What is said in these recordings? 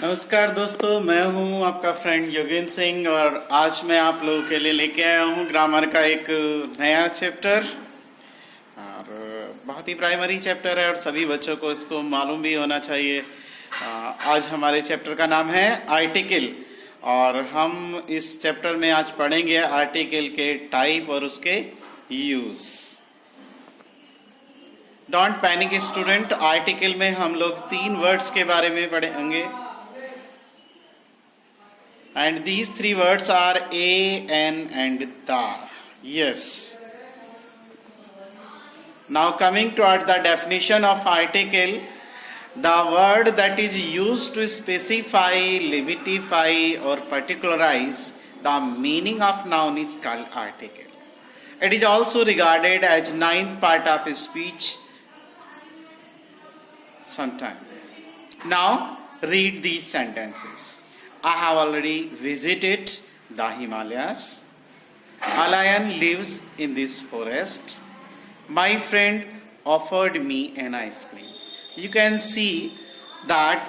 नमस्कार दोस्तों, मैं हूं आपका फ्रेंड योगेंद्र सिंह और आज मैं आप लोगों के लिए लेके आया हूं ग्रामर का एक नया चैप्टर। और बहुत ही प्राइमरी चैप्टर है और सभी बच्चों को इसको मालूम भी होना चाहिए। आज हमारे चैप्टर का नाम है आर्टिकल और हम इस चैप्टर में आज पढ़ेंगे आर्टिकल के टाइप और उसके use. Don't panic student, article में हम लोग 3 वर्ड्स के बारे में पढ़ेंगे and these 3 words are a, an and the. Yes. Now coming towards the definition of article, the word that is used to specify, limitify or particularize the meaning of noun is called article. It is also regarded as ninth part of speech sometime. Now read these sentences. I have already visited the Himalayas. A lion lives in this forest. My friend offered me an ice cream. You can see that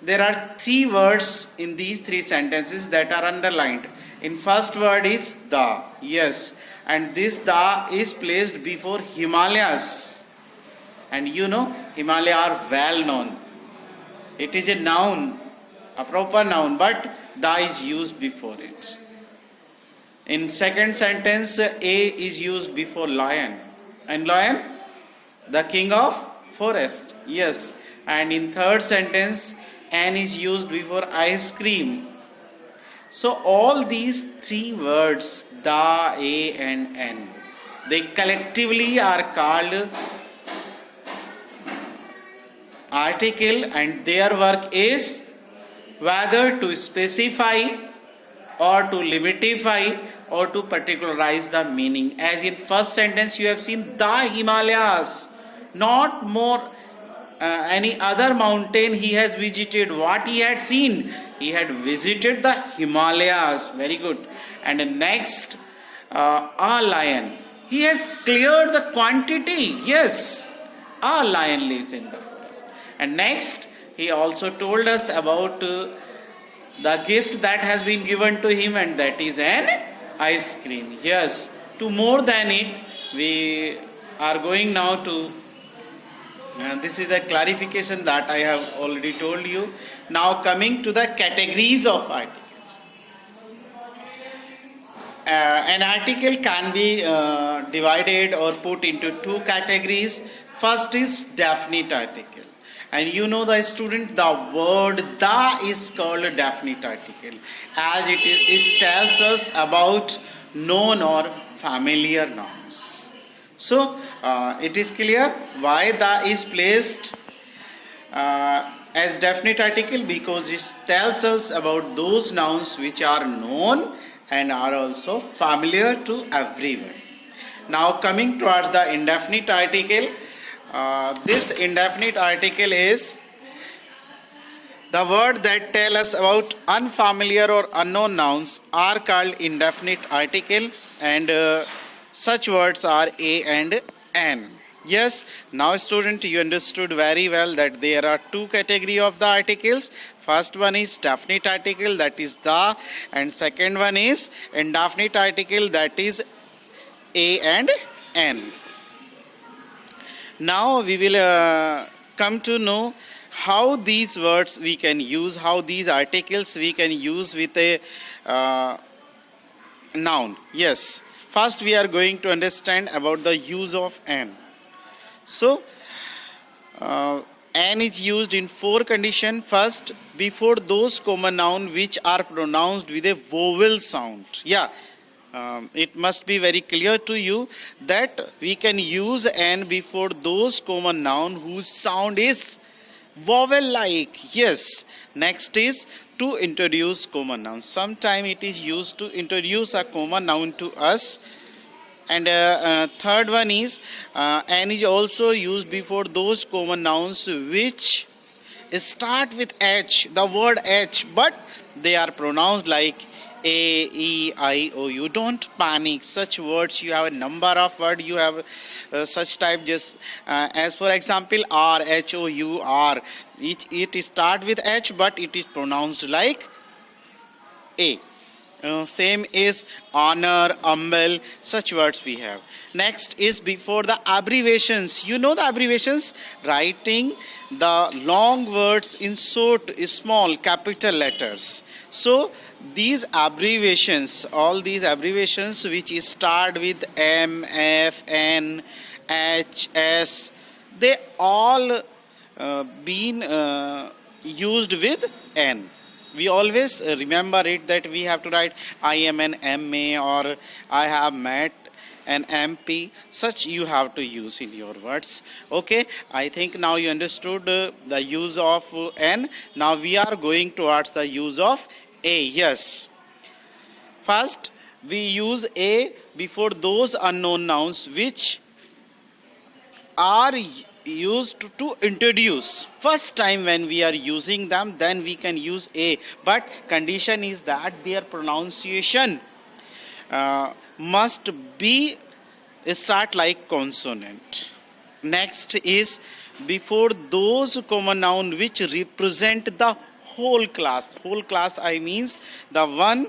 there are 3 words in these 3 sentences that are underlined. In first word is the, yes, and this the is placed before Himalayas. And you know, Himalaya are well known. It is a noun, a proper noun, but the is used before it. In second sentence, a is used before lion, and lion, the king of forest, yes. And in third sentence, an is used before ice cream. So all these 3 words, the, a and an, they collectively are called article, and their work is whether to specify or to limitify or to particularize the meaning. As in first sentence you have seen the Himalayas, not more any other mountain he has visited. What he had seen? He had visited the Himalayas. Very good. And next, a lion. He has cleared the quantity. Yes, a lion lives in the forest. And next, he also told us about the gift that has been given to him, and that is an ice cream. Yes, to more than it, we are going now to this is a clarification that I have already told you. Now coming to the categories of article. An article can be divided or put into 2 categories. First is definite article. And you know the student, the word the is called a definite article, as it tells us about known or familiar nouns. So it is clear why the is placed as definite article, because it tells us about those nouns which are known and are also familiar to everyone. Now coming towards the indefinite article, this indefinite article is the word that tell us about unfamiliar or unknown nouns are called indefinite article, and such words are a and an. Yes, now student, you understood very well that there are 2 category of the articles. First one is definite article, that is the, and second one is indefinite article, that is a and an. Now we will come to know how these words we can use, how these articles we can use with a noun. Yes, first we are going to understand about the use of an. So an is used in 4 conditions. First, before those common noun which are pronounced with a vowel sound. Yeah, it must be very clear to you that we can use an before those common noun whose sound is vowel like. Yes, next is to introduce common nouns. Sometime it is used to introduce a common noun to us. And third one is an is also used before those common nouns which start with H, the word H, but they are pronounced like A, E, I, O. You don't panic. Such words, you have a number of words. You have such type. Just as for example, R, H, O, U, R. It start with H, but it is pronounced like A. Same is honor, humble, such words we have. Next is before the abbreviations. You know the abbreviations? Writing the long words in short, small, capital letters. So these abbreviations, all these abbreviations which start with M, F, N, H, S, they all been used with N. We always remember it that we have to write I am an MA or I have met an MP. Such you have to use in your words. Okay, I think now you understood the use of N. Now we are going towards the use of A. Yes. First, we use A before those unknown nouns which are used to introduce. First time when we are using them, then we can use A, but condition is that their pronunciation must be start like consonant. Next is before those common noun which represent the whole class. Whole class I means the one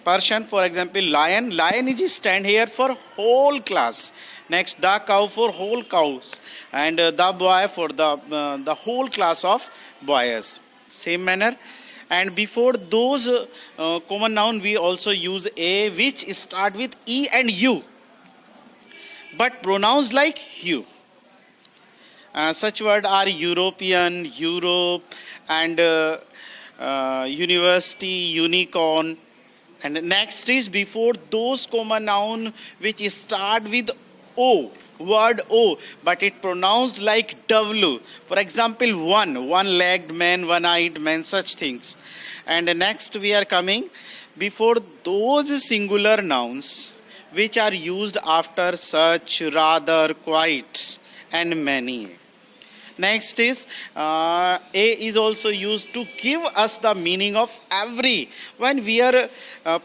person. For example, lion. Lion is stand here for whole class. Next, the cow for whole cows, and the boy for the whole class of boys. Same manner. And before those common noun, we also use A, which start with E and U, but pronounced like you. Such words are European, Europe, and university, unicorn. And next is before those common noun which start with O, word O, but it pronounced like W. For example, one-legged man, one-eyed man, such things. And next we are coming before those singular nouns which are used after such, rather, quite, and many. Next is A is also used to give us the meaning of every. When we are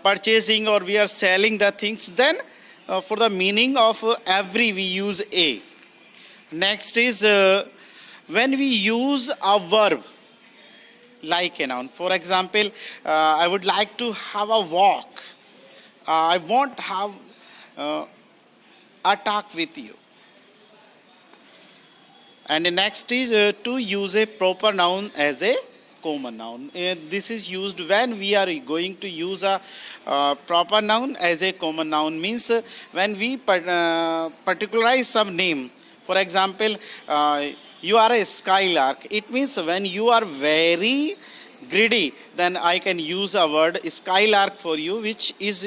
purchasing or we are selling the things, then for the meaning of every we use A. Next is when we use a verb like a noun. For example, I would like to have a walk. I won't have a talk with you. And the next is to use a proper noun as a common noun. This is used when we are going to use a proper noun as a common noun. Means when we particularize some name. For example, you are a skylark. It means when you are very greedy, then I can use a word skylark for you, which is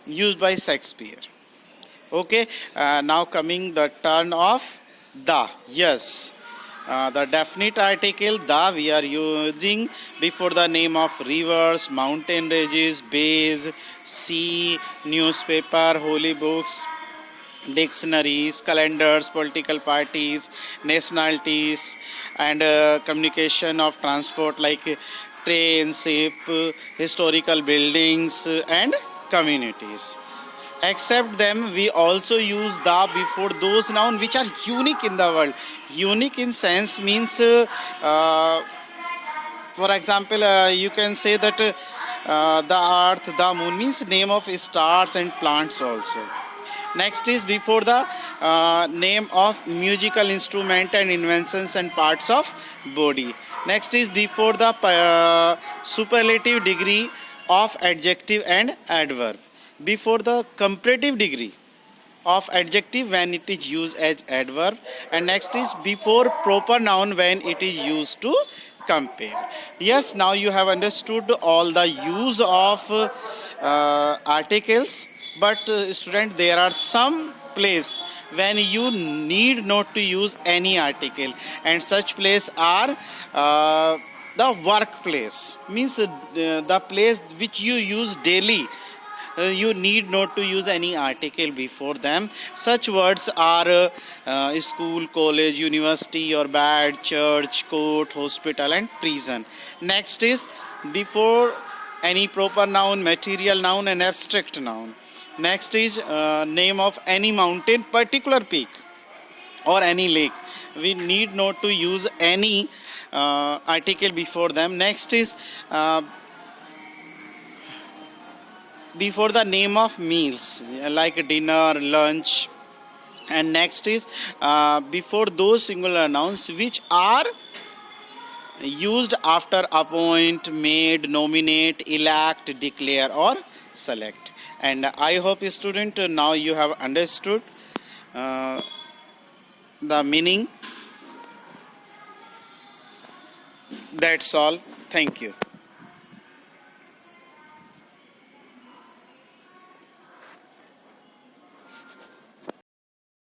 used by Shakespeare. Okay, now coming the turn of the. Yes, the definite article the we are using before the name of rivers, mountain ranges, bays, sea, newspaper, holy books, dictionaries, calendars, political parties, nationalities, and communication of transport like train, ship, historical buildings, and communities. Except them, we also use the before those nouns which are unique in the world. Unique in sense means, for example, you can say that the earth, the moon means name of stars and plants also. Next is before the name of musical instrument and inventions and parts of body. Next is before the superlative degree of adjective and adverb. Before the comparative degree of adjective when it is used as adverb, and next is before proper noun when it is used to compare. Yes, now you have understood all the use of articles, but student, there are some place when you need not to use any article, and such place are the workplace, means the place which you use daily. You need not to use any article before them. Such words are school, college, university, or bed, church, court, hospital, and prison. Next is before any proper noun, material noun, and abstract noun. Next is name of any mountain, particular peak, or any lake. We need not to use any article before them. Next is before the name of meals, like dinner, lunch. And next is before those singular nouns which are used after appoint, made, nominate, elect, declare, or select. And I hope, student, now you have understood uh, the meaning. That's all. Thank you.